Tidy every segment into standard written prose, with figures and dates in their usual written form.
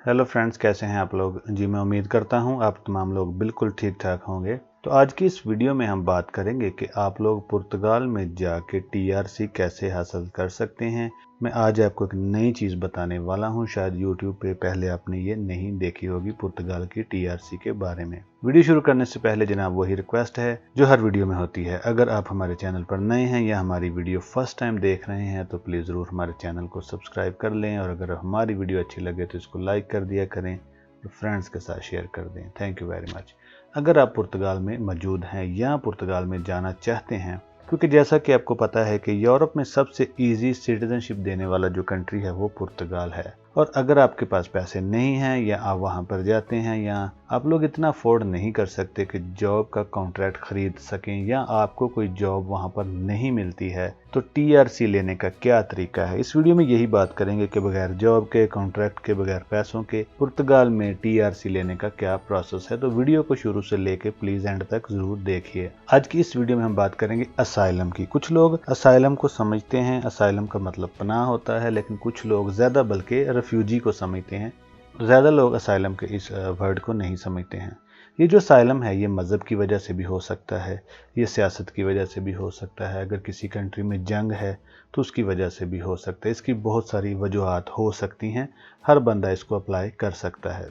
Hello friends, कैसे हैं आप लोग। जी मैं उम्मीद करता हूं आप तमाम लोग बिल्कुल ठीक ठाक होंगे। तो आज की इस वीडियो में हम बात करेंगे कि आप लोग पुर्तगाल में जाके टीआरसी कैसे हासिल कर सकते हैं। मैं आज आपको एक नई चीज़ बताने वाला हूं, शायद यूट्यूब पे पहले आपने ये नहीं देखी होगी पुर्तगाल की टीआरसी के बारे में। वीडियो शुरू करने से पहले जनाब वही रिक्वेस्ट है जो हर वीडियो में होती है, अगर आप हमारे चैनल पर नए हैं या हमारी वीडियो फर्स्ट टाइम देख रहे हैं तो प्लीज़ ज़रूर हमारे चैनल को सब्सक्राइब कर लें, और अगर हमारी वीडियो अच्छी लगे तो इसको लाइक कर दिया करें और फ्रेंड्स के साथ शेयर कर दें। Thank you very much. अगर आप पुर्तगाल में मौजूद हैं या पुर्तगाल में जाना चाहते हैं, क्योंकि जैसा कि आपको पता है कि यूरोप में सबसे इजी सिटीजनशिप देने वाला जो कंट्री है वो पुर्तगाल है। और अगर आपके पास पैसे नहीं हैं या आप वहाँ पर जाते हैं या आप लोग इतना अफोर्ड नहीं कर सकते कि जॉब का कॉन्ट्रैक्ट खरीद सकें, या आपको कोई जॉब वहाँ पर नहीं मिलती है, तो टीआरसी लेने का क्या तरीका है, इस वीडियो में यही बात करेंगे कि बगैर जॉब के, कॉन्ट्रैक्ट के, बगैर पैसों के पुर्तगाल में टीआरसी लेने का क्या प्रोसेस है। तो वीडियो को शुरू से लेके प्लीज एंड तक जरूर देखिए। आज की इस वीडियो में हम बात करेंगे असाइलम की। कुछ लोग असाइलम को समझते हैं, असाइलम का मतलब पनाह होता है, लेकिन कुछ लोग ज्यादा बल्कि रेफ्यूजी को समझते हैं। ज़्यादा लोग असाइलम के इस वर्ड को नहीं समझते हैं। ये जो असाइलम है ये मज़हब की वजह से भी हो सकता है, ये सियासत की वजह से भी हो सकता है, अगर किसी कंट्री में जंग है तो उसकी वजह से भी हो सकता है। इसकी बहुत सारी वजूहात हो सकती हैं, हर बंदा इसको अप्लाई कर सकता है।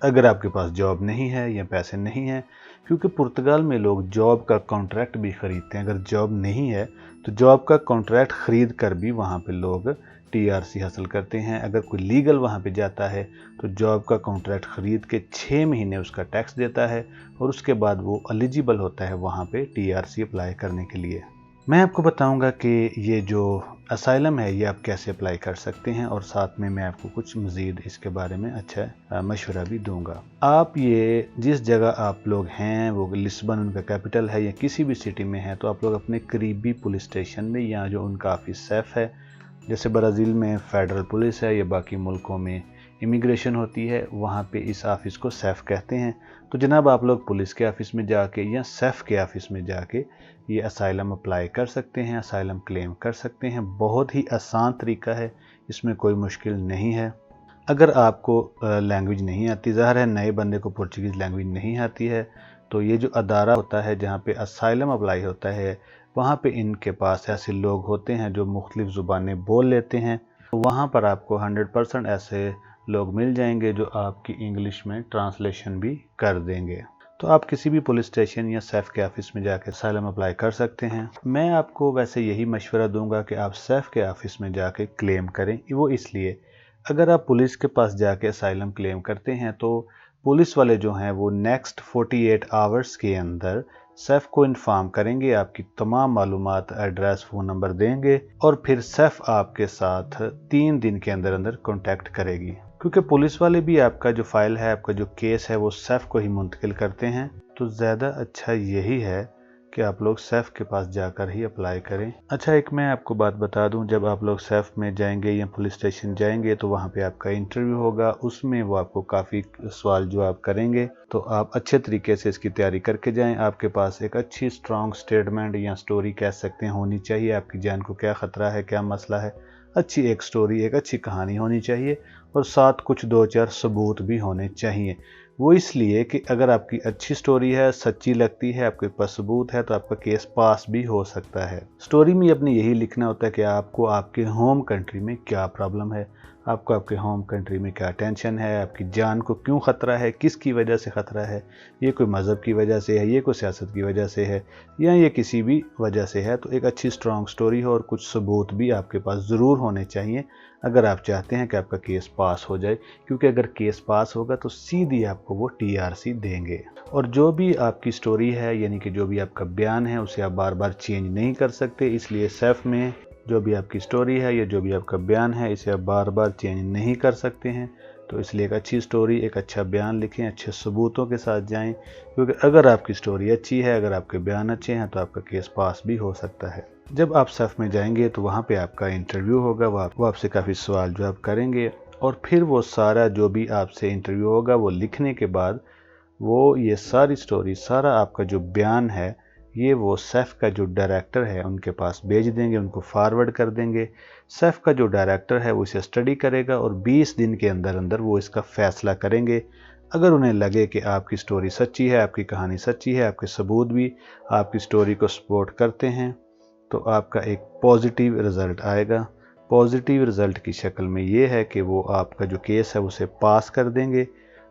अगर आपके पास जॉब नहीं है या पैसे नहीं हैं, क्योंकि पुर्तगाल में लोग जॉब का कॉन्ट्रैक्ट भी ख़रीदते हैं। अगर जॉब नहीं है तो जॉब का कॉन्ट्रैक्ट ख़रीद कर भी वहाँ पे लोग टीआरसी हासिल करते हैं। अगर कोई लीगल वहाँ पे जाता है तो जॉब का कॉन्ट्रैक्ट ख़रीद के 6 महीने उसका टैक्स देता है और उसके बाद वो एलिजिबल होता है वहाँ पे टीआरसी अप्लाई करने के लिए। मैं आपको बताऊंगा कि ये जो असाइलम है ये आप कैसे अप्लाई कर सकते हैं, और साथ में मैं आपको कुछ मज़ीद इसके बारे में अच्छा मशवरा भी दूंगा। आप ये जिस जगह आप लोग हैं वो लिस्बन उनका कैपिटल है या किसी भी सिटी में है, तो आप लोग अपने करीबी पुलिस स्टेशन में या जो उनका ऑफिस सेफ है, जैसे ब्राज़ील में फेडरल पुलिस है या बाकी मुल्कों में इमिग्रेशन होती है, वहाँ पे इस ऑफ़िस को सेफ कहते हैं। तो जनाब आप लोग पुलिस के ऑफ़िस में जाके या सेफ के ऑफ़िस में जाके ये असाइलम अप्लाई कर सकते हैं, असाइलम क्लेम कर सकते हैं। बहुत ही आसान तरीका है, इसमें कोई मुश्किल नहीं है। अगर आपको लैंग्वेज नहीं आती, ज़ाहिर है नए बंदे को पोर्चुगीज़ लैंग्वेज नहीं आती है, तो ये जो अदारा होता है जहाँ पे असाइलम अप्लाई होता है, वहाँ पे इनके पास ऐसे लोग होते हैं जो मुख्तलिफ ज़ुबानें बोल लेते हैं। तो वहाँ पर आपको 100% ऐसे लोग मिल जाएंगे जो आपकी इंग्लिश में ट्रांसलेशन भी कर देंगे। तो आप किसी भी पुलिस स्टेशन या सेफ के ऑफिस में जाकर असाइलम अप्लाई कर सकते हैं। मैं आपको वैसे यही मशवरा दूंगा कि आप सेफ के ऑफिस में जाके क्लेम करें। वो इसलिए, अगर आप पुलिस के पास जाके असाइलम क्लेम करते हैं तो पुलिस वाले जो हैं वो नेक्स्ट 48 आवर्स के अंदर सेफ को इन्फॉर्म करेंगे, आपकी तमाम मालूमात, एड्रेस, फ़ोन नंबर देंगे, और फिर सेफ आपके साथ 3 दिन के अंदर अंदर कॉन्टैक्ट करेगी। क्योंकि पुलिस वाले भी आपका जो फाइल है, आपका जो केस है वो सेफ को ही मुंतकिल करते हैं, तो ज़्यादा अच्छा यही है कि आप लोग सेफ के पास जाकर ही अप्लाई करें। अच्छा, एक मैं आपको बात बता दूं, जब आप लोग सेफ में जाएंगे या पुलिस स्टेशन जाएंगे तो वहां पे आपका इंटरव्यू होगा, उसमें वो आपको काफ़ी सवाल जवाब करेंगे, तो आप अच्छे तरीके से इसकी तैयारी करके जाएं। आपके पास एक अच्छी स्ट्रॉन्ग स्टेटमेंट या स्टोरी कह सकते हैं होनी चाहिए, आपकी जान को क्या ख़तरा है, क्या मसला है, अच्छी एक स्टोरी, एक अच्छी कहानी होनी चाहिए, और साथ कुछ 2-4 सबूत भी होने चाहिए। वो इसलिए कि अगर आपकी अच्छी स्टोरी है, सच्ची लगती है, आपके पास सबूत है, तो आपका केस पास भी हो सकता है। स्टोरी में अपने यही लिखना होता है कि आपको आपके होम कंट्री में क्या प्रॉब्लम है, आपको आपके होम कंट्री में क्या टेंशन है, आपकी जान को क्यों ख़तरा है, किसकी वजह से ख़तरा है, ये कोई मज़हब की वजह से है, ये कोई सियासत की वजह से है, या ये किसी भी वजह से है। तो एक अच्छी स्ट्रॉन्ग स्टोरी हो और कुछ सबूत भी आपके पास ज़रूर होने चाहिए अगर आप चाहते हैं कि आपका केस पास हो जाए, क्योंकि अगर केस पास होगा तो सीधी आपको वो टीआरसी देंगे। और जो भी आपकी स्टोरी है, यानी कि जो भी आपका बयान है, उसे आप बार बार चेंज नहीं कर सकते, इसलिए सेफ में जो भी आपकी स्टोरी है या जो भी आपका बयान है, इसे आप बार बार चेंज नहीं कर सकते हैं। तो इसलिए एक अच्छी स्टोरी, एक अच्छा बयान लिखें, अच्छे सबूतों के साथ जाएं, क्योंकि अगर आपकी स्टोरी अच्छी है, अगर आपके बयान अच्छे हैं, तो आपका केस पास भी हो सकता है। जब आप सेफ में जाएंगे तो वहाँ पे आपका इंटरव्यू होगा, वो आपसे काफ़ी सवाल जवाब करेंगे, और फिर वो सारा जो भी आपसे इंटरव्यू होगा वो लिखने के बाद वो ये सारी स्टोरी, सारा आपका जो बयान है, ये वो सेफ का जो डायरेक्टर है उनके पास भेज देंगे, उनको फॉरवर्ड कर देंगे। सेफ का जो डायरेक्टर है वो इसे स्टडी करेगा और 20 दिन के अंदर अंदर वो इसका फैसला करेंगे। अगर उन्हें लगे कि आपकी स्टोरी सच्ची है, आपकी कहानी सच्ची है, आपके सबूत भी आपकी स्टोरी को सपोर्ट करते हैं, तो आपका एक पॉजिटिव रिज़ल्ट आएगा। पॉजिटिव रिज़ल्ट की शक्ल में ये है कि वो आपका जो केस है उसे पास कर देंगे।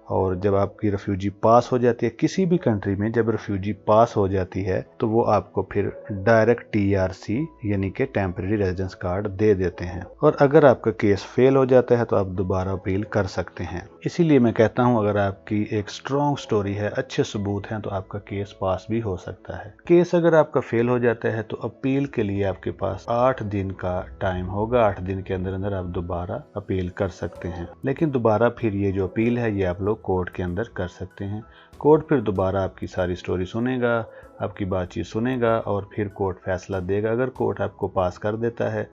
और जब आपकी रेफ्यूजी पास हो जाती है, किसी भी कंट्री में जब रेफ्यूजी पास हो जाती है तो वो आपको फिर डायरेक्ट TRC यानी कि टेम्परेरी रेजिडेंस कार्ड दे देते हैं। और अगर आपका केस फेल हो जाता है तो आप दोबारा अपील कर सकते हैं। इसीलिए मैं कहता हूं, अगर आपकी एक स्ट्रॉन्ग स्टोरी है, अच्छे सबूत हैं, तो आपका केस पास भी हो सकता है। केस अगर आपका फेल हो जाता है तो अपील के लिए आपके पास 8 दिन का टाइम होगा। 8 दिन के अंदर अंदर आप दोबारा अपील कर सकते हैं। लेकिन दोबारा फिर ये जो अपील है ये आप लोग कोर्ट के अंदर कर सकते हैं। कोर्ट फिर दोबारा आपकी सारी स्टोरी सुनेगा, आपकी बातचीत सुनेगा और फिर कोर्ट फैसला देगा। अगर कोर्ट आपको पास कर देता है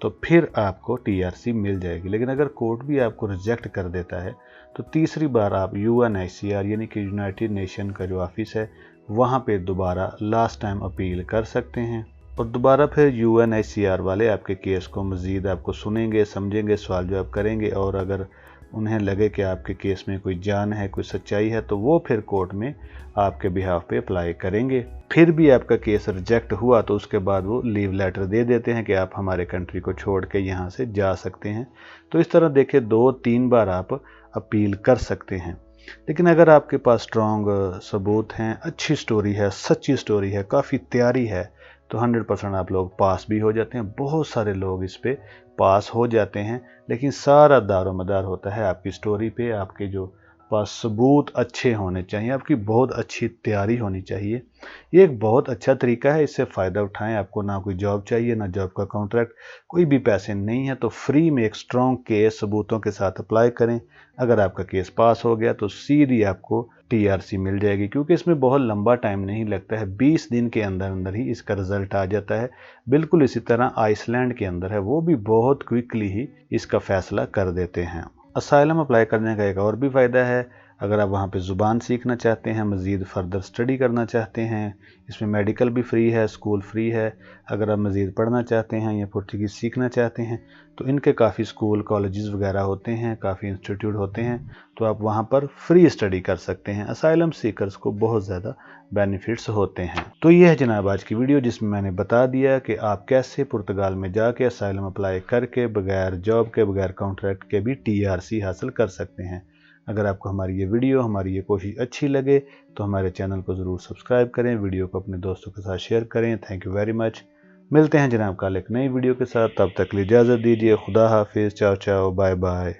तो फिर आपको TRC मिल जाएगी। लेकिन अगर कोर्ट भी आपको रिजेक्ट कर देता है तो तीसरी बार आप UNHCR यानी कि यूनाइटेड नेशन का जो ऑफिस है वहाँ पे दोबारा लास्ट टाइम अपील कर सकते हैं। और दोबारा फिर UNHCR वाले आपके केस को मज़ीद आपको सुनेंगे, समझेंगे, सवाल जवाब करेंगे। और अगर उन्हें लगे कि आपके केस में कोई जान है, कोई सच्चाई है, तो वो फिर कोर्ट में आपके बिहाफ पे अप्लाई करेंगे। फिर भी आपका केस रिजेक्ट हुआ तो उसके बाद वो लीव लेटर दे देते हैं कि आप हमारे कंट्री को छोड़ के यहाँ से जा सकते हैं। तो इस तरह देखे 2-3 बार आप अपील कर सकते हैं। लेकिन अगर आपके पास स्ट्रॉन्ग सबूत हैं, अच्छी स्टोरी है, सच्ची स्टोरी है, काफ़ी तैयारी है, तो 100% आप लोग पास भी हो जाते हैं। बहुत सारे लोग इस पे पास हो जाते हैं। लेकिन सारा दारोमदार होता है आपकी स्टोरी पे। आपके जो पास सबूत अच्छे होने चाहिए, आपकी बहुत अच्छी तैयारी होनी चाहिए। ये एक बहुत अच्छा तरीका है, इससे फ़ायदा उठाएं। आपको ना कोई जॉब चाहिए, ना जॉब का कॉन्ट्रैक्ट, कोई भी पैसे नहीं है, तो फ्री में एक स्ट्रॉन्ग केस सबूतों के साथ अप्लाई करें। अगर आपका केस पास हो गया तो सीधी आपको TRC मिल जाएगी, क्योंकि इसमें बहुत लंबा टाइम नहीं लगता है। 20 दिन के अंदर अंदर ही इसका रिजल्ट आ जाता है। बिल्कुल इसी तरह आइसलैंड के अंदर है, वो भी बहुत क्विकली ही इसका फैसला कर देते हैं। असाइलम अप्लाई करने का एक और भी फ़ायदा है। अगर आप वहाँ पे ज़ुबान सीखना चाहते हैं, मज़ीद फ़र्दर स्टडी करना चाहते हैं, इसमें मेडिकल भी फ्री है, स्कूल फ्री है। अगर आप मज़ीद पढ़ना चाहते हैं या पुर्तगीज़ सीखना चाहते हैं तो इनके काफ़ी स्कूल, कॉलेजेस वगैरह होते हैं, काफ़ी इंस्टीट्यूट होते हैं, तो आप वहाँ पर फ्री स्टडी कर सकते हैं। असाइलम सीकर्स को बहुत ज़्यादा बेनिफिट्स होते हैं। तो ये है जनाब आज की वीडियो, जिसमें मैंने बता दिया कि आप कैसे पुर्तगाल में जाके असाइलम अप्लाई करके बगैर जॉब के, बगैर कॉन्ट्रैक्ट के भी TRC हासिल कर सकते हैं। अगर आपको हमारी ये वीडियो, हमारी ये कोशिश अच्छी लगे तो हमारे चैनल को ज़रूर सब्सक्राइब करें, वीडियो को अपने दोस्तों के साथ शेयर करें। Thank you very much. मिलते हैं जनाब कल एक नई वीडियो के साथ, तब तक के लिए इजाज़त दीजिए। खुदा हाफिज़, चाओ चाओ, बाय बाय।